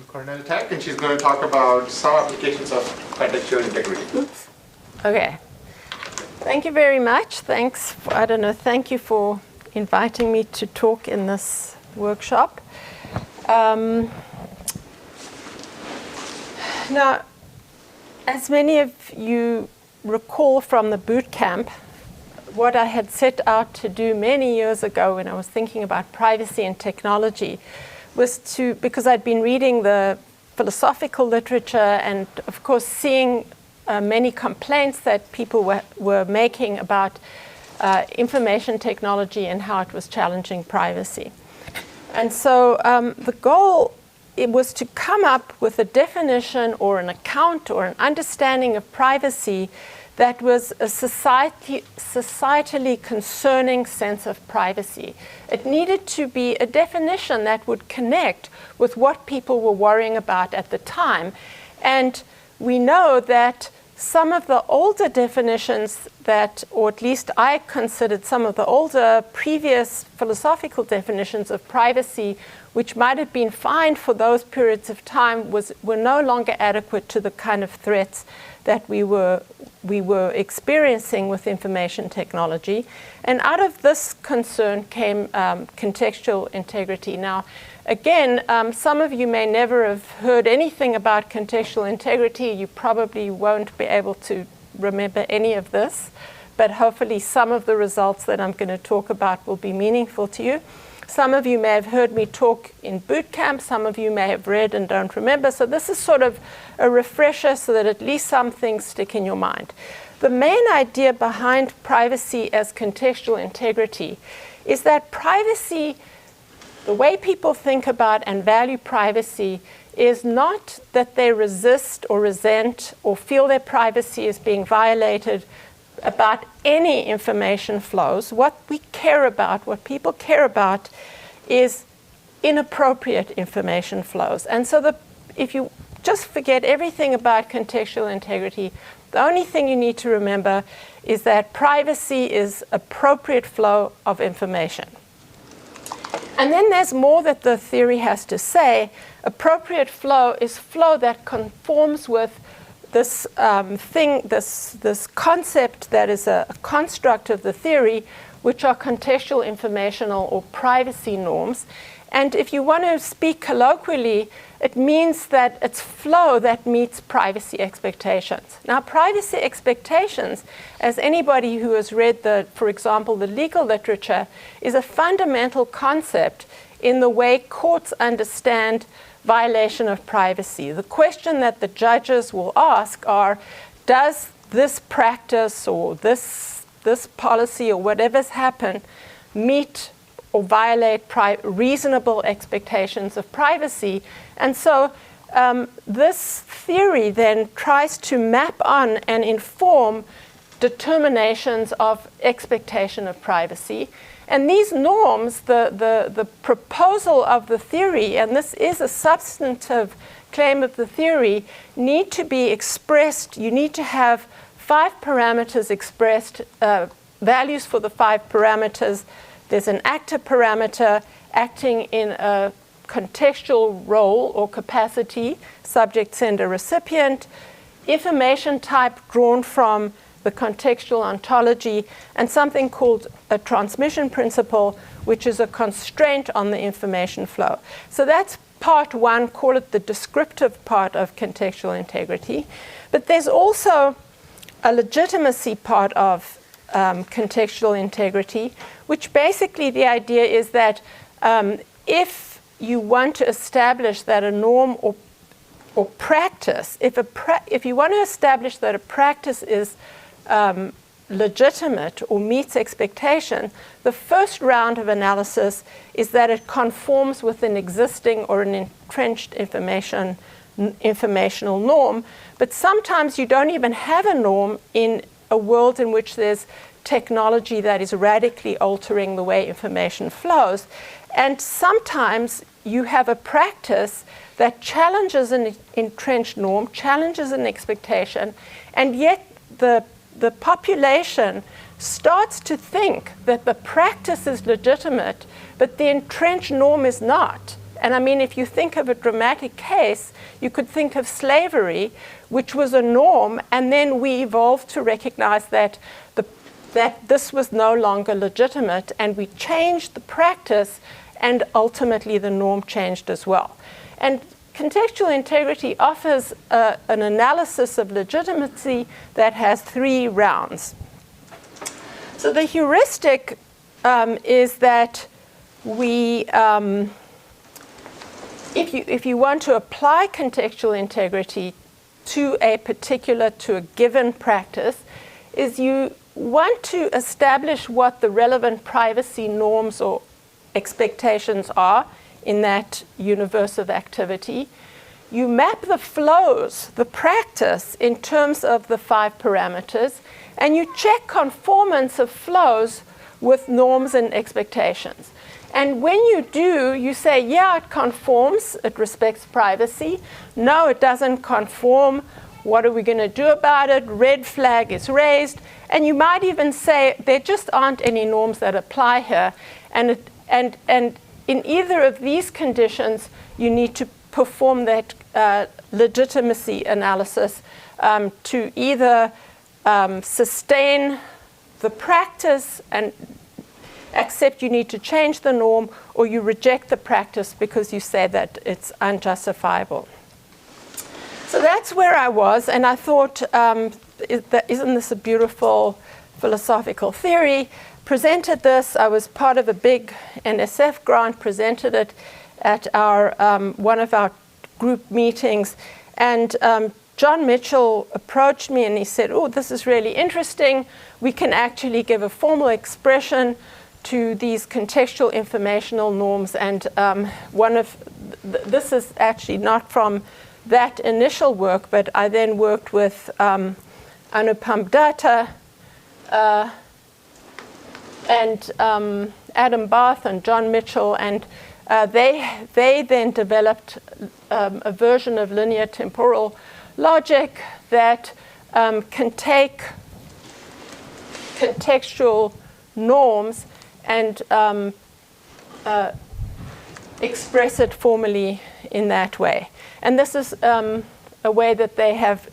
Cornell Tech, and she's going to talk about some applications of contextual integrity. Oops. Okay. Thank you very much. Thanks. Thank you for inviting me to talk in this workshop. Now, as many of you recall from the boot camp, what I had set out to do many years ago when I was thinking about privacy and technology was because I'd been reading the philosophical literature and, of course, seeing many complaints that people were making about information technology and how it was challenging privacy. And so the goal was to come up with a definition or an account or an understanding of privacy that was a societally concerning sense of privacy. It needed to be a definition that would connect with what people were worrying about at the time. And we know that some of the older definitions or at least I considered some of the older previous philosophical definitions of privacy, which might have been fine for those periods of time, were no longer adequate to the kind of threats that we were experiencing with information technology. And out of this concern came contextual integrity. Now, again, some of you may never have heard anything about contextual integrity. You probably won't be able to remember any of this, but hopefully some of the results that I'm going to talk about will be meaningful to you. Some of you may have heard me talk in boot camp. Some of you may have read and don't remember. So this is sort of a refresher so that at least some things stick in your mind. The main idea behind privacy as contextual integrity is that privacy, the way people think about and value privacy, is not that they resist or resent or feel their privacy is being violated about any information flows. What we care about, what people care about, is inappropriate information flows. And so if you just forget everything about contextual integrity, the only thing you need to remember is that privacy is appropriate flow of information. And then there's more that the theory has to say. Appropriate flow is flow that conforms with this this concept that is a construct of the theory, which are contextual, informational, or privacy norms. And if you want to speak colloquially, it means that it's flow that meets privacy expectations. Now, privacy expectations, as anybody who has read for example, the legal literature, is a fundamental concept in the way courts understand violation of privacy. The question that the judges will ask are, does this practice or this policy or whatever's happened meet or violate reasonable expectations of privacy? And so this theory then tries to map on and inform determinations of expectation of privacy. And these norms, the proposal of the theory, and this is a substantive claim of the theory, need to be expressed. You need to have 5 parameters expressed, values for the 5 parameters. There's an actor parameter acting in a contextual role or capacity, subject, sender, recipient, information type drawn from the contextual ontology, and something called a transmission principle, which is a constraint on the information flow. So that's part 1, call it the descriptive part of contextual integrity. But there's also a legitimacy part of contextual integrity, which basically the idea is that if you want to establish that a norm or practice, if you want to establish that a practice is legitimate or meets expectation, the first round of analysis is that it conforms with an existing or an entrenched informational norm. But sometimes you don't even have a norm in a world in which there's technology that is radically altering the way information flows. And sometimes you have a practice that challenges an entrenched norm, challenges an expectation, and yet the population starts to think that the practice is legitimate, but the entrenched norm is not. And I mean, if you think of a dramatic case, you could think of slavery, which was a norm, and then we evolved to recognize that this was no longer legitimate, and we changed the practice, and ultimately the norm changed as well. And contextual integrity offers an analysis of legitimacy that has 3 rounds. So the heuristic is that if you want to apply contextual integrity to a given practice, is you want to establish what the relevant privacy norms or expectations are in that universe of activity. You map the flows, the practice, in terms of the 5 parameters, and you check conformance of flows with norms and expectations. And when you do, you say, yeah, it conforms, it respects privacy. No, it doesn't conform. What are we going to do about it? Red flag is raised. And you might even say, there just aren't any norms that apply here. And in either of these conditions, you need to perform that legitimacy analysis to either sustain the practice and accept you need to change the norm, or you reject the practice because you say that it's unjustifiable. So that's where I was, and I thought, isn't this a beautiful philosophical theory? Presented this. I was part of a big NSF grant, presented it at our one of our group meetings, and John Mitchell approached me and he said, oh, this is really interesting. We can actually give a formal expression to these contextual informational norms, and this is actually not from that initial work, but I then worked with Anupam Datta and Adam Barth and John Mitchell, and they then developed a version of linear temporal logic that can take contextual norms and express it formally in that way. And this is a way that they have,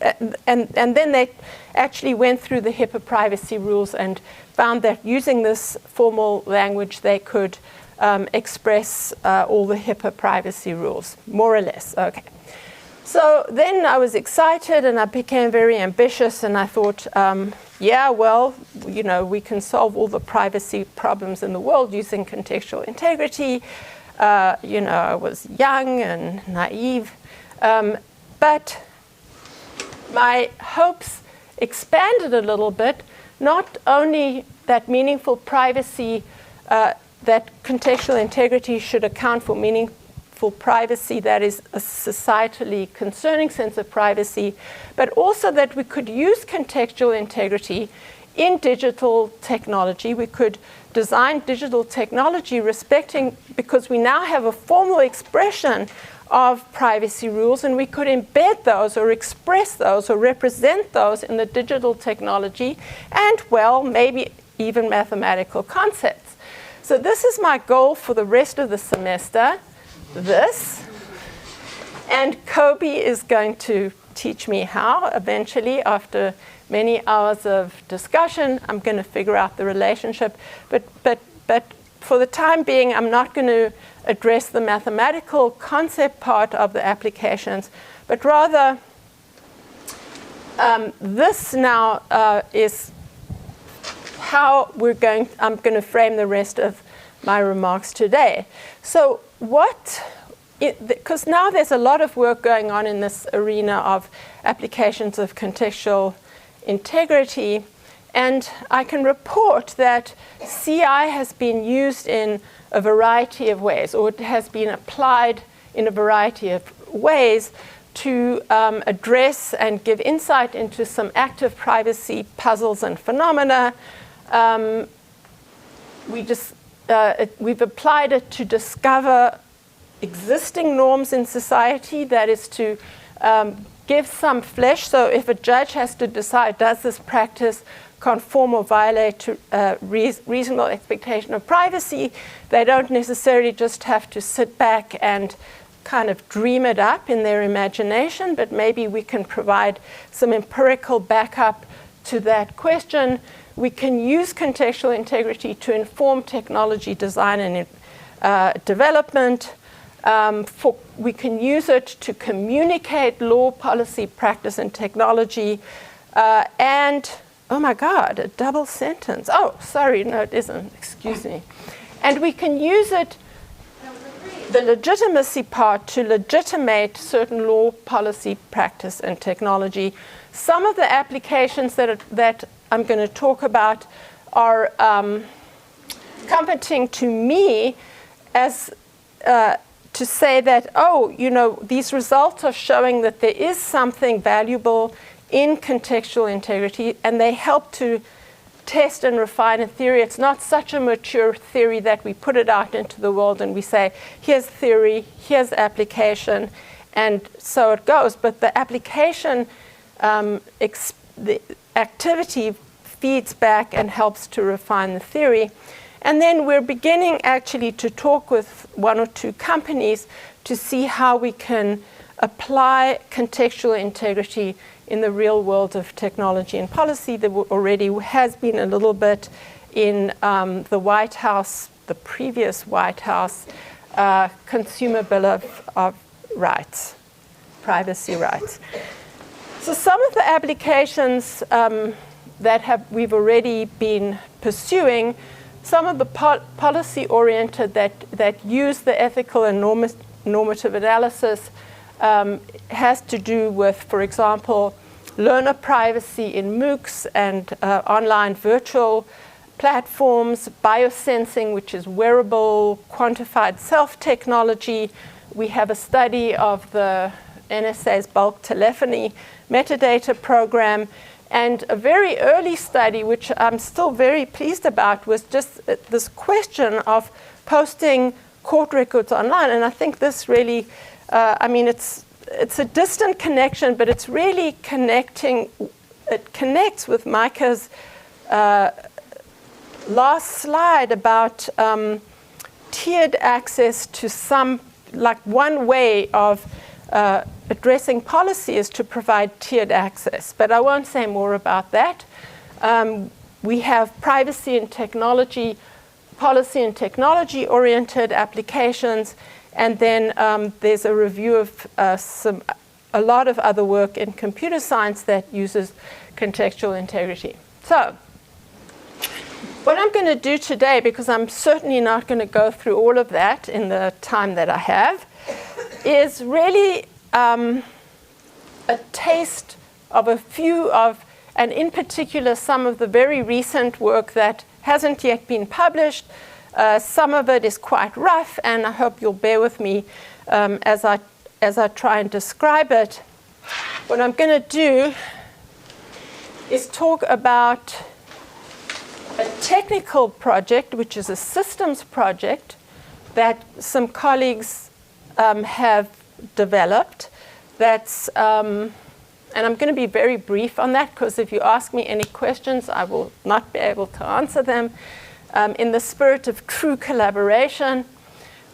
and then they actually went through the HIPAA privacy rules and found that using this formal language, they could express all the HIPAA privacy rules, more or less. Okay. So then I was excited and I became very ambitious, and I thought, yeah, well, you know, we can solve all the privacy problems in the world using contextual integrity. You know, I was young and naive, but my hopes expanded a little bit. Not only that meaningful privacy, that contextual integrity should account for meaningful privacy that is a societally concerning sense of privacy, but also that we could use contextual integrity in digital technology. We could design digital technology because we now have a formal expression of privacy rules, and we could embed those or express those or represent those in the digital technology and, well, maybe even mathematical concepts. So this is my goal for the rest of the semester, and Kobe is going to teach me how. Eventually, after many hours of discussion, I'm going to figure out the relationship, but for the time being, I'm not going to address the mathematical concept part of the applications, but rather this now is how I'm going to frame the rest of my remarks today. So because now there's a lot of work going on in this arena of applications of contextual integrity, and I can report that CI has been used in a variety of ways, or it has been applied in a variety of ways to address and give insight into some active privacy puzzles and phenomena. We've applied it to discover existing norms in society, that is to give some flesh. So if a judge has to decide, does this practice conform or violate to reasonable expectation of privacy. They don't necessarily just have to sit back and kind of dream it up in their imagination, but maybe we can provide some empirical backup to that question. We can use contextual integrity to inform technology design and development. We can use it to communicate law, policy, practice, and technology. And, oh my God, a double sentence. Oh, sorry, no, it isn't. Excuse me. And we can use it, the legitimacy part, to legitimate certain law, policy, practice, and technology. Some of the applications that I'm going to talk about are comforting to me as to say that, oh, you know, these results are showing that there is something valuable in contextual integrity, and they help to test and refine a theory. It's not such a mature theory that we put it out into the world and we say, here's theory, here's application, and so it goes. But the application, the activity feeds back and helps to refine the theory. And then we're beginning actually to talk with one or two companies to see how we can apply contextual integrity in the real world of technology and policy. There already has been a little bit in the White House, the previous White House, Consumer Bill of Rights, privacy rights. So some of the applications that we've already been pursuing, some of the policy-oriented that use the ethical and normative analysis has to do with, for example, learner privacy in MOOCs and online virtual platforms, biosensing, which is wearable, quantified self-technology. We have a study of the NSA's bulk telephony metadata program. And a very early study, which I'm still very pleased about, was just this question of posting court records online. And I think this really, I mean, it's a distant connection, but it's really connecting. It connects with Micah's last slide about tiered access to some, like one way of addressing policy is to provide tiered access. But I won't say more about that. We have privacy and technology, policy and technology-oriented applications, and then there's a review of a lot of other work in computer science that uses contextual integrity. So what I'm going to do today, because I'm certainly not going to go through all of that in the time that I have, is really a taste of a few of, and in particular, some of the very recent work that hasn't yet been published. Some of it is quite rough, and I hope you'll bear with me as I try and describe it. What I'm going to do is talk about a technical project, which is a systems project that some colleagues have developed. That's and I'm going to be very brief on that, because if you ask me any questions, I will not be able to answer them. In the spirit of true collaboration,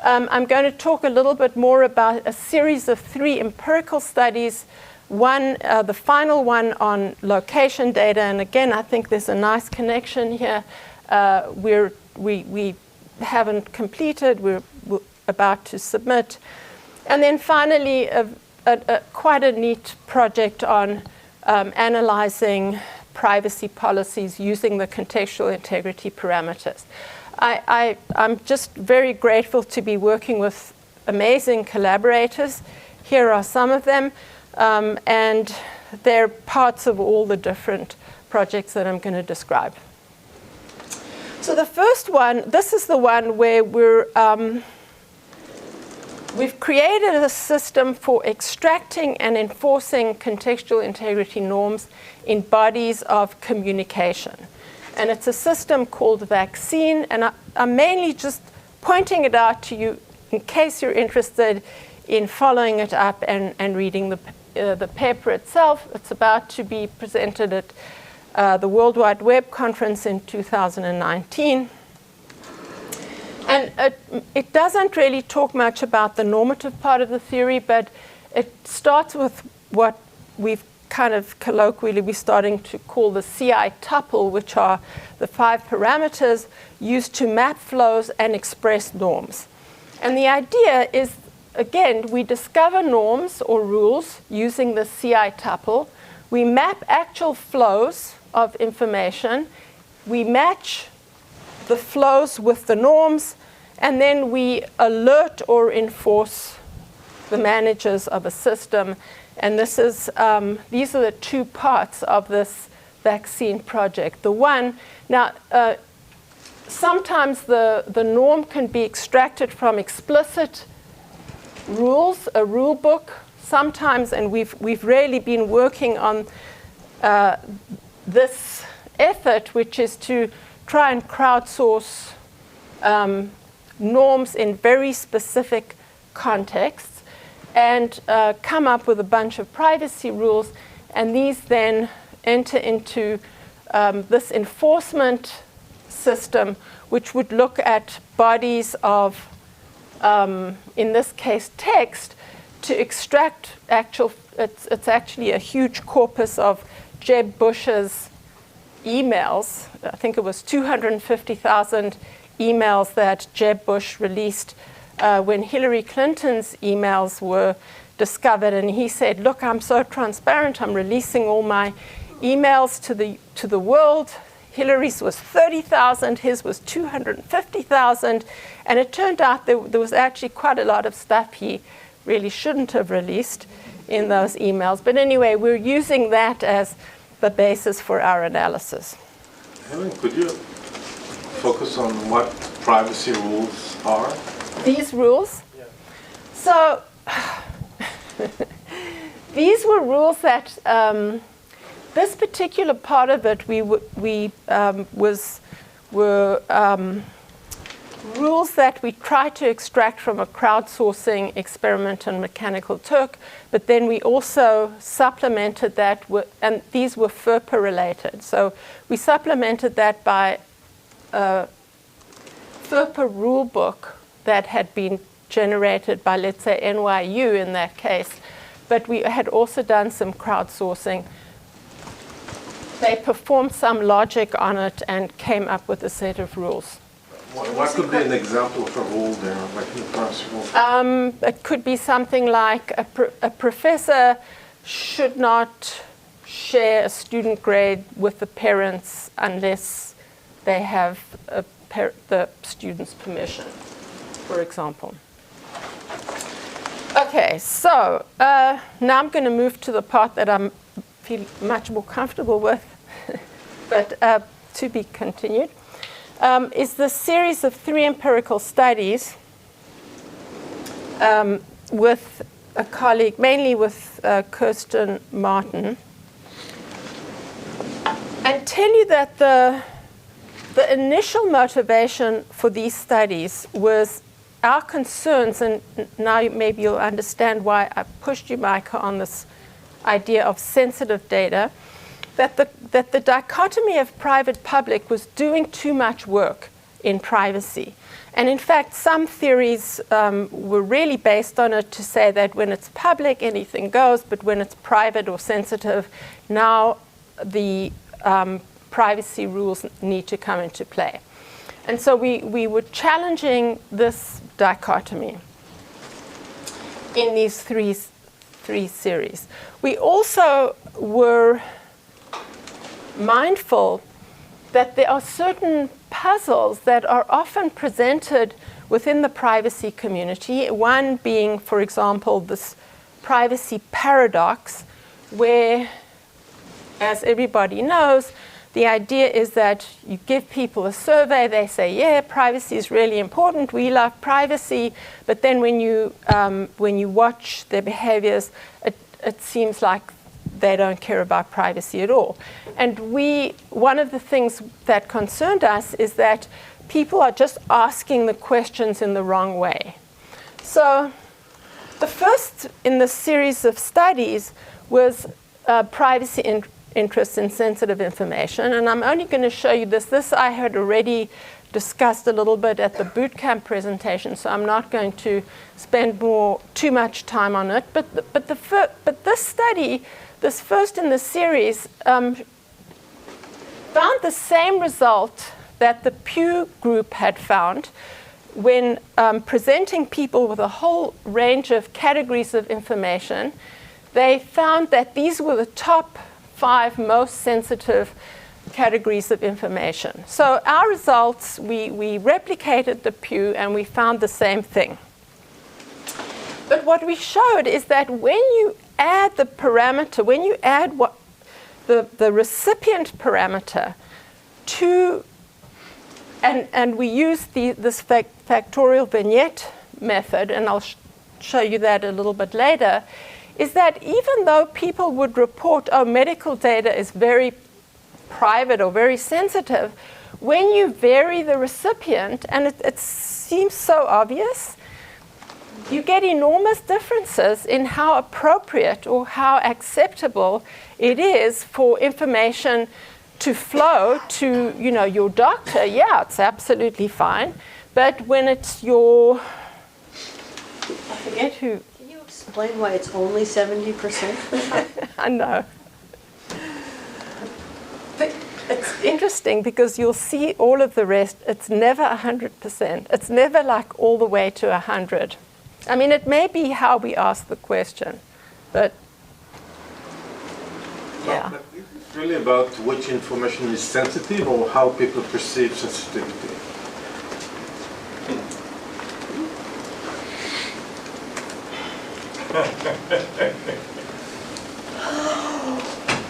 I'm going to talk a little bit more about a series of 3 empirical studies. One, the final one on location data, and again, I think there's a nice connection here. We haven't completed, we're about to submit. And then finally, quite a neat project on analyzing privacy policies using the contextual integrity parameters. I'm just very grateful to be working with amazing collaborators. Here are some of them, and they're parts of all the different projects that I'm going to describe. So the first one, this is the one where we've created a system for extracting and enforcing contextual integrity norms in bodies of communication. And it's a system called Vaccine, and I'm mainly just pointing it out to you in case you're interested in following it up and reading the paper itself. It's about to be presented at the World Wide Web conference in 2019. And it doesn't really talk much about the normative part of the theory, but it starts with what we've kind of colloquially we're starting to call the CI tuple, which are the 5 parameters used to map flows and express norms. And the idea is, again, we discover norms or rules using the CI tuple. We map actual flows of information. We match the flows with the norms, and then we alert or enforce the managers of a system. And this is, these are the 2 parts of this vaccine project. The one, now, sometimes the norm can be extracted from explicit rules, a rule book. Sometimes, and we've really been working on this effort, which is to try and crowdsource norms in very specific contexts and come up with a bunch of privacy rules, and these then enter into this enforcement system, which would look at bodies of, in this case, text, to extract actual, it's actually a huge corpus of Jeb Bush's emails. I think it was 250,000 emails that Jeb Bush released when Hillary Clinton's emails were discovered. And he said, look, I'm so transparent, I'm releasing all my emails to the world. Hillary's was 30,000, his was 250,000. And it turned out there was actually quite a lot of stuff he really shouldn't have released in those emails. But anyway, we're using that as the basis for our analysis. Helen, could you focus on what privacy rules are? These rules? Yeah. So these were rules that this particular part of it were rules that we tried to extract from a crowdsourcing experiment in Mechanical Turk, but then we also supplemented that and these were FERPA related. So we supplemented that by a FERPA rule book that had been generated by, let's say, NYU in that case, but we had also done some crowdsourcing. They performed some logic on it and came up with a set of rules. What could be an example of a rule there, like in the privacy rule? It could be something like a professor should not share a student grade with the parents unless they have the student's permission, for example. Okay, so now I'm going to move to the part that I feel much more comfortable with, but to be continued. Is the series of 3 empirical studies with a colleague, mainly with Kirsten Martin, and tell you that the initial motivation for these studies was our concerns, and now maybe you'll understand why I pushed you, Micah, on this idea of sensitive data, that the dichotomy of private-public was doing too much work in privacy. And in fact, some theories were really based on it to say that when it's public, anything goes, but when it's private or sensitive, now the privacy rules need to come into play. And so we were challenging this dichotomy in these three series. We also were mindful that there are certain puzzles that are often presented within the privacy community, one being, for example, this privacy paradox, where, as everybody knows, the idea is that you give people a survey, they say, yeah, privacy is really important, we love privacy, but then when you watch their behaviors, it seems like they don't care about privacy at all. And one of the things that concerned us is that people are just asking the questions in the wrong way. So the first in the series of studies was privacy interest in sensitive information. And I'm only going to show you this. This I had already discussed a little bit at the boot camp presentation, so I'm not going to spend too much time on it. But this study, this first in the series, found the same result that the Pew group had found when presenting people with a whole range of categories of information. They found that these were the top 5 most sensitive categories of information. So our results, we replicated the Pew and we found the same thing. But what we showed is that when you add the parameter, when you add what the recipient parameter to, and we use this factorial vignette method, and I'll show you that a little bit later, is that even though people would report, oh, medical data is very private or very sensitive, when you vary the recipient, and it seems so obvious, you get enormous differences in how appropriate or how acceptable it is for information to flow to, your doctor. Yeah, it's absolutely fine. But when it's your, I forget who. Can you explain why it's only 70%? I know. But it's interesting because you'll see all of the rest. It's never 100%. It's never like all the way to 100. I mean, it may be how we ask the question, but yeah. But it's really about which information is sensitive or how people perceive sensitivity.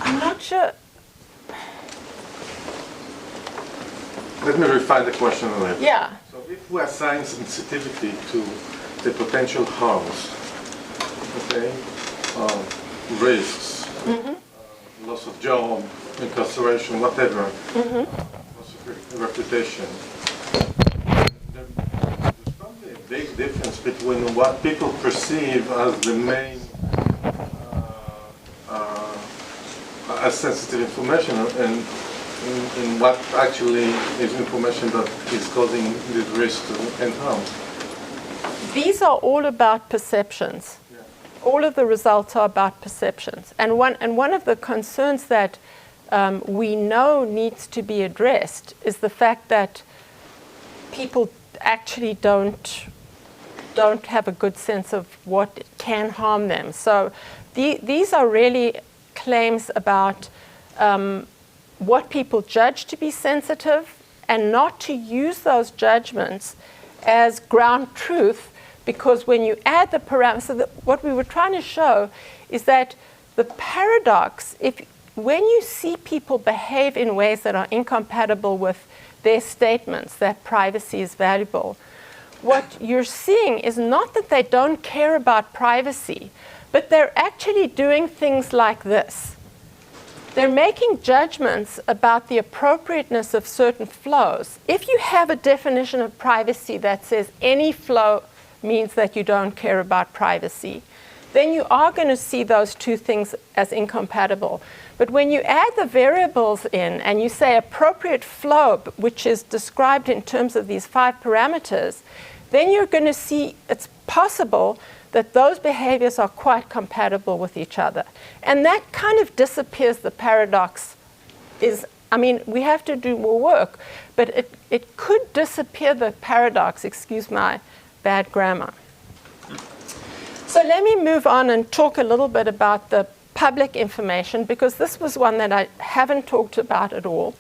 I'm not sure. Let me refine the question a little. Yeah. So if we assign sensitivity to the potential harms, okay, risks, loss of job, incarceration, whatever, loss of reputation, there's probably a big difference between what people perceive as the main as sensitive information and what actually is information that is causing these risks and harm. These are all about perceptions. Yeah. All of the results are about perceptions. And one of the concerns that we know needs to be addressed is the fact that people actually don't have a good sense of what can harm them. So these are really claims about what people judge to be sensitive and not to use those judgments as ground truth. Because when you add the parameters, so what we were trying to show is that the paradox, when you see people behave in ways that are incompatible with their statements that privacy is valuable, what you're seeing is not that they don't care about privacy, but they're actually doing things like this. They're making judgments about the appropriateness of certain flows. If you have a definition of privacy that says any flow means that you don't care about privacy, then you are going to see those two things as incompatible. But when you add the variables in and you say appropriate flow, which is described in terms of these 5 parameters, then you're going to see it's possible that those behaviors are quite compatible with each other. And that kind of disappears the paradox. We have to do more work, but it could disappear the paradox, excuse my bad grammar. So let me move on and talk a little bit about the public information, because this was one that I haven't talked about at all.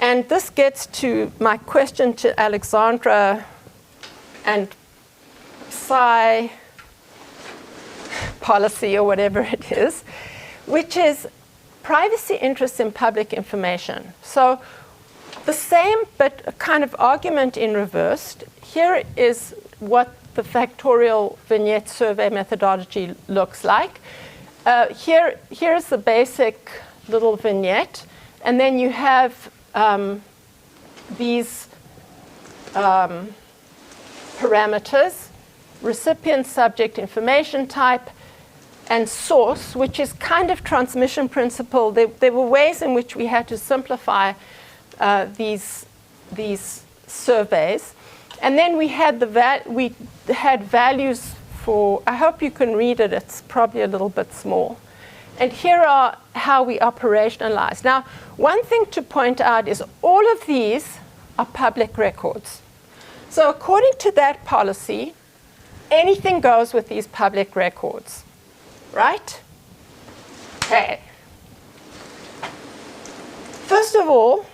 And this gets to my question to Alexandra and PSI policy or whatever it is, which is privacy interests in public information. So the same but a kind of argument in reverse. Here is what the factorial vignette survey methodology looks like. Here's the basic little vignette, and then you have these parameters: recipient, subject, information type, and source, which is kind of transmission principle. There were ways in which we had to simplify these surveys. And then we had values for, I hope you can read it, it's probably a little bit small. And here are how we operationalize. Now, one thing to point out is all of these are public records. So according to that policy, anything goes with these public records, right? Okay. First of all,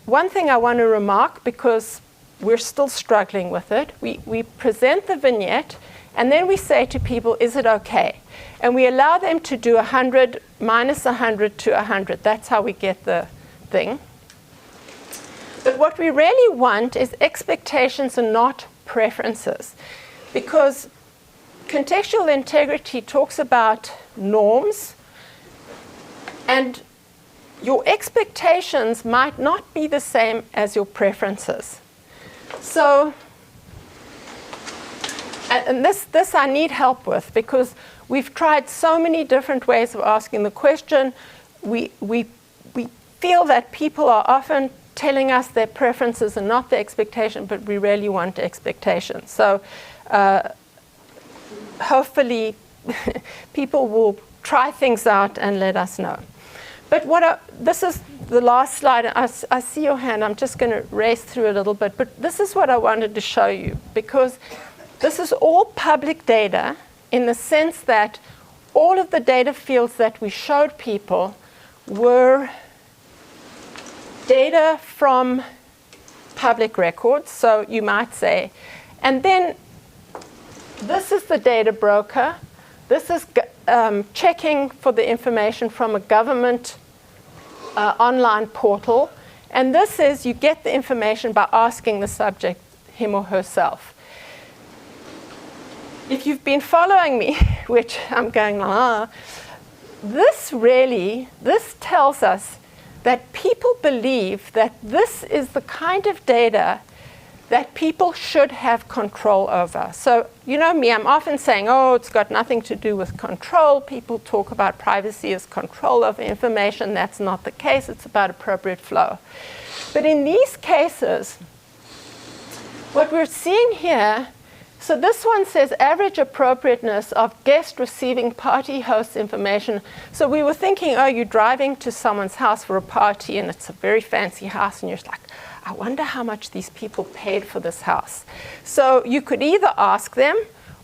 one thing I want to remark, because we're still struggling with it, we present the vignette, and then we say to people, is it okay? And we allow them to do 100 minus 100 to 100. That's how we get the thing. But what we really want is expectations and not preferences. Because contextual integrity talks about norms, and your expectations might not be the same as your preferences. So, and this I need help with, because we've tried so many different ways of asking the question. We feel that people are often telling us their preferences and not their expectation, but we really want expectations. So hopefully people will try things out and let us know. But this is the last slide. I see your hand. I'm just going to race through a little bit. But this is what I wanted to show you, because this is all public data in the sense that all of the data fields that we showed people were data from public records, so you might say. And then this is the data broker. This is checking for the information from a government online portal. And this is, you get the information by asking the subject, him or herself. If you've been following me, which I'm going, this tells us that people believe that this is the kind of data that people should have control over. So, you know me, I'm often saying, it's got nothing to do with control. People talk about privacy as control over information. That's not the case. It's about appropriate flow. But in these cases, what we're seeing here, so this one says average appropriateness of guest receiving party host information. So we were thinking, you're driving to someone's house for a party, and it's a very fancy house, and you're just like, I wonder how much these people paid for this house. So you could either ask them,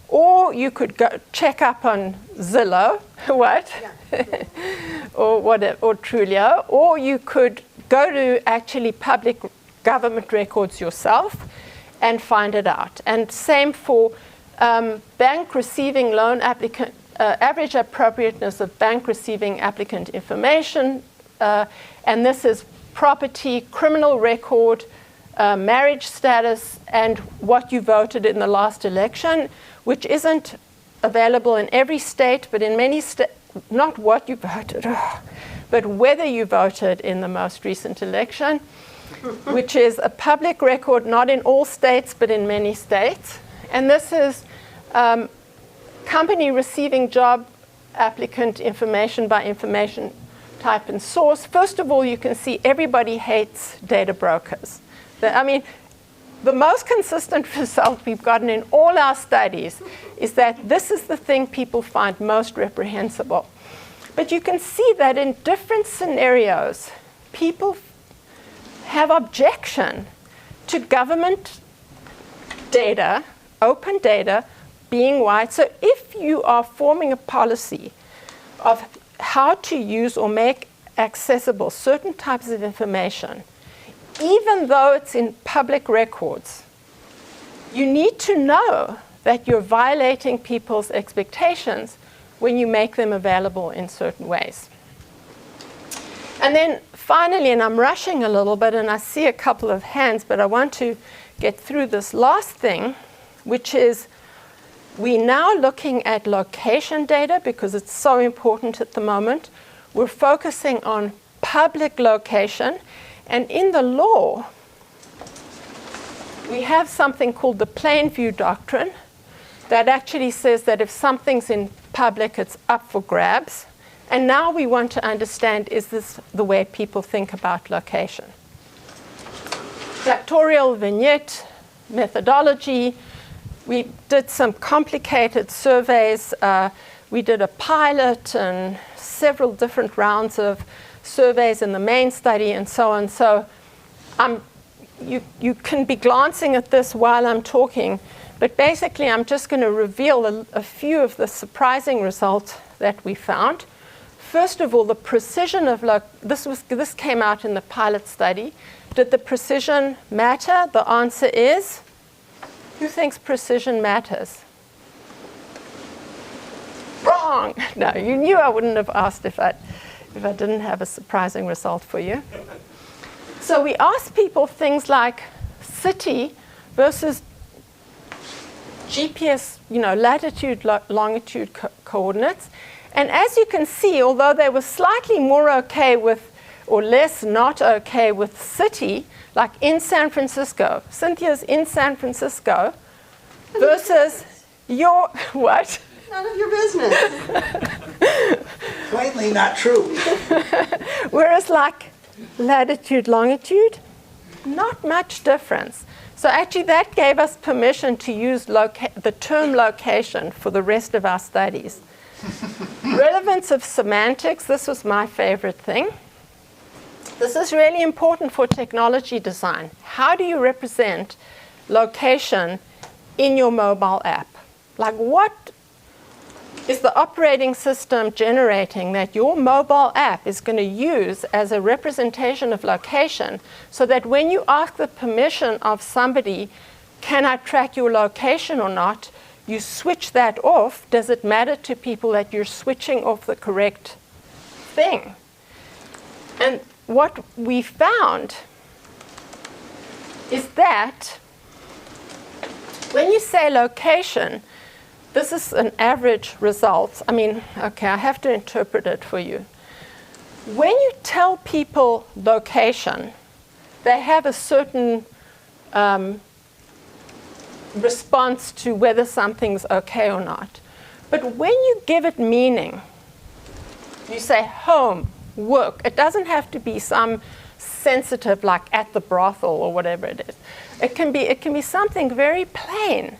or you could go check up on Zillow, what? Yeah. or Trulio, or you could go to actually public government records yourself and find it out. And same for bank receiving loan applicant, average appropriateness of bank receiving applicant information, and this is property, criminal record, marriage status, and what you voted in the last election, which isn't available in every state, but in many states, not what you voted, but whether you voted in the most recent election, which is a public record, not in all states, but in many states. And this is company receiving job applicant information by information type and source. First of all, you can see everybody hates data brokers. The most consistent result we've gotten in all our studies is that this is the thing people find most reprehensible. But you can see that in different scenarios, people have objection to government data, open data, being wide. So if you are forming a policy of how to use or make accessible certain types of information, even though it's in public records, you need to know that you're violating people's expectations when you make them available in certain ways. And then finally, and I'm rushing a little bit, and I see a couple of hands, but I want to get through this last thing, which is we're now looking at location data because it's so important at the moment. We're focusing on public location. And in the law, we have something called the plain view doctrine that actually says that if something's in public, it's up for grabs. And now we want to understand, is this the way people think about location? Factorial vignette methodology. We did some complicated surveys. We did a pilot and several different rounds of surveys in the main study and so on. So you can be glancing at this while I'm talking, but basically I'm just going to reveal a few of the surprising results that we found. First of all, the precision of this came out in the pilot study. Did the precision matter? The answer is, who thinks precision matters? Wrong. No, you knew I wouldn't have asked if I didn't have a surprising result for you. So we asked people things like city versus GPS, latitude, longitude coordinates. And as you can see, although they were slightly more okay with, or less not okay with city, like in San Francisco, Cynthia's in San Francisco, versus your, what? None of your business. Plainly not true. Whereas like latitude, longitude, not much difference. So actually that gave us permission to use the term location for the rest of our studies. Relevance of semantics, this was my favorite thing. This is really important for technology design. How do you represent location in your mobile app? Like what is the operating system generating that your mobile app is going to use as a representation of location, so that when you ask the permission of somebody, can I track your location or not, you switch that off. Does it matter to people that you're switching off the correct thing? And what we found is that when you say location, this is an average result. I mean, okay, I have to interpret it for you. When you tell people location, they have a certain response to whether something's okay or not. But when you give it meaning, you say home, work. It doesn't have to be some sensitive like at the brothel or whatever it is. It can be something very plain.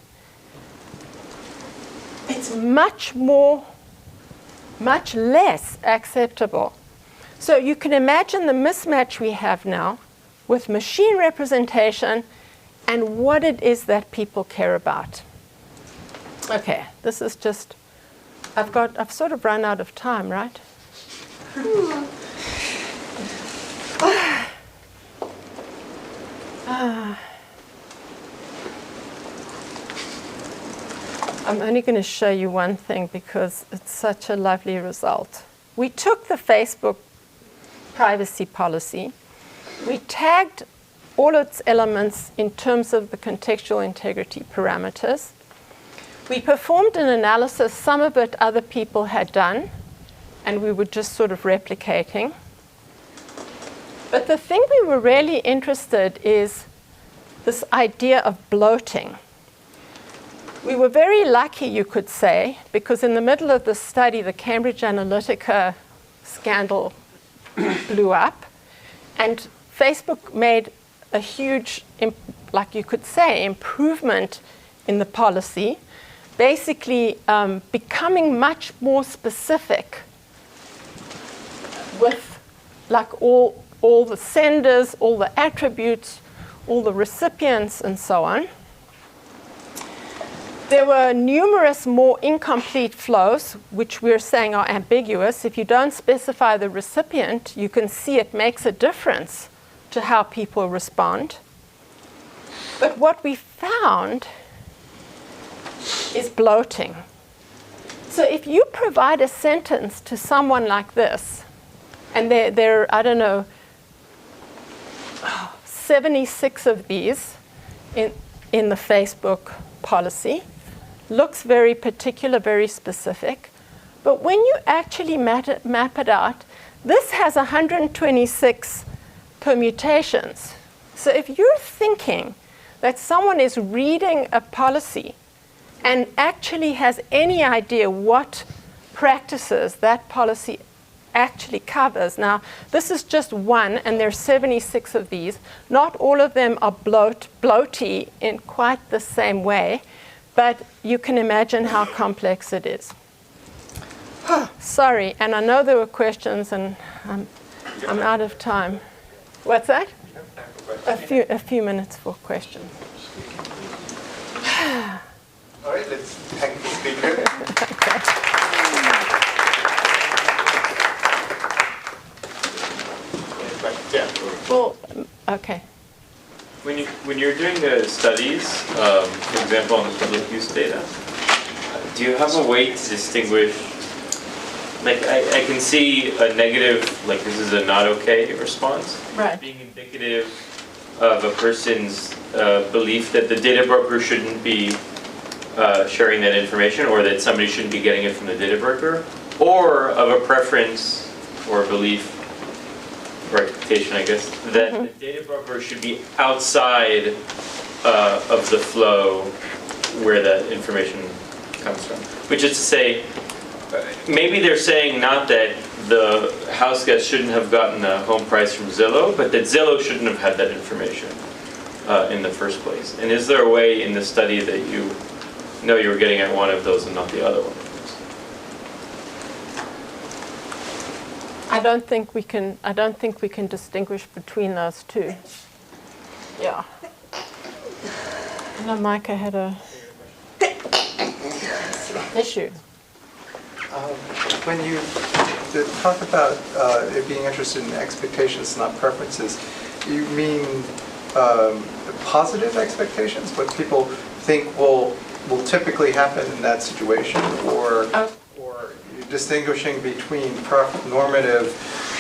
It's much less acceptable. So you can imagine the mismatch we have now with machine representation and what it is that people care about. Okay, this is just, I've sort of run out of time, right? I'm only going to show you one thing because it's such a lovely result. We took the Facebook privacy policy, we tagged all its elements in terms of the contextual integrity parameters. We performed an analysis, some of it other people had done, and we were just sort of replicating. But the thing we were really interested is this idea of bloating. We were very lucky, you could say, because in the middle of the study, the Cambridge Analytica scandal blew up, and Facebook made a huge, like you could say, improvement in the policy, basically becoming much more specific with like all the senders, all the attributes, all the recipients, and so on. There were numerous more incomplete flows, which we're saying are ambiguous. If you don't specify the recipient, you can see it makes a difference to how people respond. But what we found is bloating. So if you provide a sentence to someone like this, and there are, I don't know, 76 of these in the Facebook policy, looks very particular, very specific. But when you actually map it out, this has 126 permutations. So if you're thinking that someone is reading a policy and actually has any idea what practices that policy actually covers. Now, this is just one, and there's 76 of these. Not all of them are bloaty in quite the same way, but you can imagine how complex it is. Sorry, and I know there were questions, and I'm out of time. What's that? A few minutes for questions. All right, let's thank the speaker. Yeah. Well, okay. When you're doing the studies, for example, on the public use data, do you have a way to distinguish? Like, I can see a negative, like this is a not okay response, Right. being indicative of a person's belief that the data broker shouldn't be sharing that information, or that somebody shouldn't be getting it from the data broker, or of a preference or a belief or expectation, I guess, that the data broker should be outside of the flow where that information comes from. Which is to say, maybe they're saying not that the house guest shouldn't have gotten a home price from Zillow, but that Zillow shouldn't have had that information in the first place. And is there a way in the study that you know you were getting at one of those and not the other one? I don't think we can distinguish between those two. Yeah. No, Micah had a issue. When you talk about it being interested in expectations, not preferences, you mean positive expectations? What people think will typically happen in that situation, or you're distinguishing between normative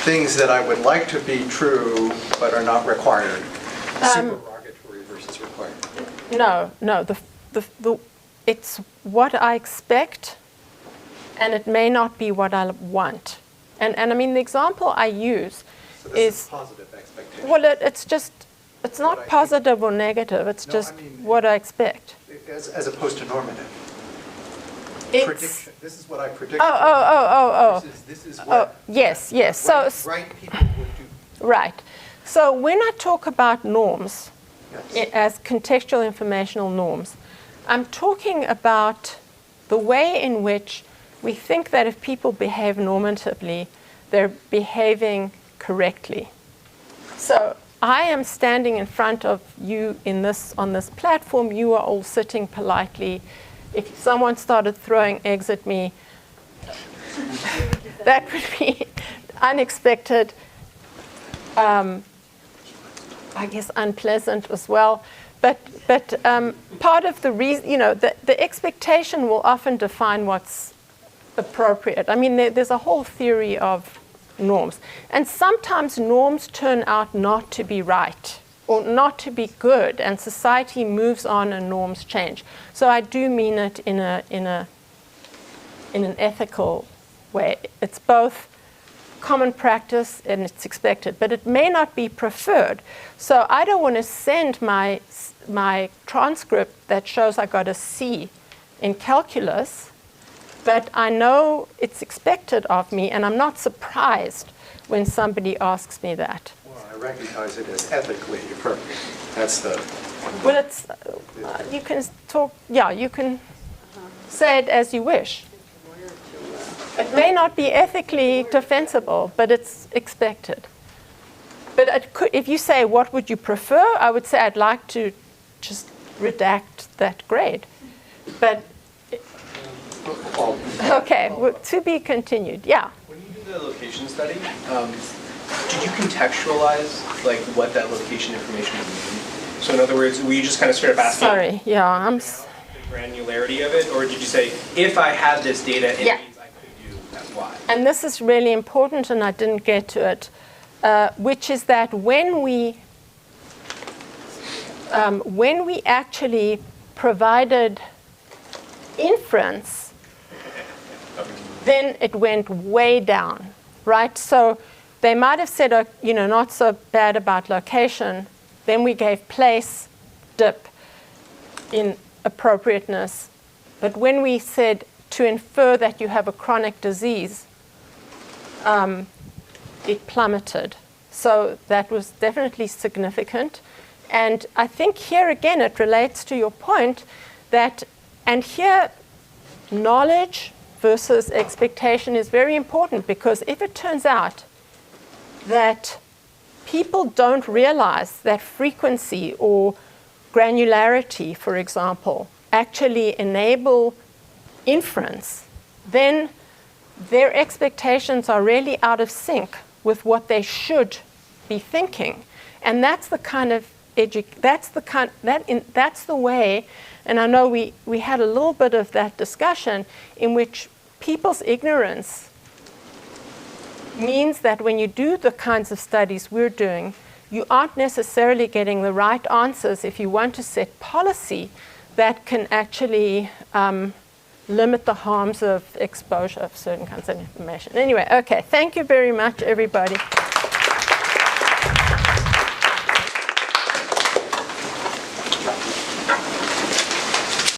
things that I would like to be true but are not required, supererogatory versus required? No. It's what I expect, and it may not be what I want. And I mean, the example I use So this is positive expectation. well, it's not positive or negative. It's No, just I mean, what I expect. As opposed to normative. It's Prediction. This is what I predict. oh. This is Oh, what yes. right people would do. Right. So when I talk about norms, Yes. as contextual informational norms, I'm talking about the way in which we think that if people behave normatively, they're behaving correctly. So I am standing in front of you on this platform. You are all sitting politely. If someone started throwing eggs at me, that would be unexpected. I guess unpleasant as well. But part of the reason, the expectation will often define what's appropriate. I mean, there's a whole theory of norms. And sometimes norms turn out not to be right or not to be good, and society moves on and norms change. So I do mean it in an ethical way. It's both common practice and it's expected, but it may not be preferred. So I don't want to send my transcript that shows I got a C in calculus, but I know it's expected of me, and I'm not surprised when somebody asks me that. Well, I recognize it as ethically appropriate. That's the. Well, it's you can talk. Yeah, you can say it as you wish. It may not be ethically defensible, but it's expected. But if you say, what would you prefer? I would say I'd like to just redact that grade. But, okay, to be continued, yeah. When you do the location study, did you contextualize like what that location information would mean? So in other words, were you just kind of sort of asking Sorry, yeah, the granularity of it, or did you say, if I have this data, it means I could do X, Y? And this is really important, and I didn't get to it, which is that when we actually provided inference, then it went way down, right? So they might have said, not so bad about location. Then we gave place, dip in appropriateness. But when we said to infer that you have a chronic disease, it plummeted. So that was definitely significant. And I think here again it relates to your point that, and here knowledge versus expectation is very important, because if it turns out that people don't realize that frequency or granularity, for example, actually enable inference, then their expectations are really out of sync with what they should be thinking. And that's the kind of that's the way, and I know we had a little bit of that discussion, in which people's ignorance means that when you do the kinds of studies we're doing, you aren't necessarily getting the right answers if you want to set policy that can actually limit the harms of exposure of certain kinds of information. Anyway, okay, thank you very much, everybody.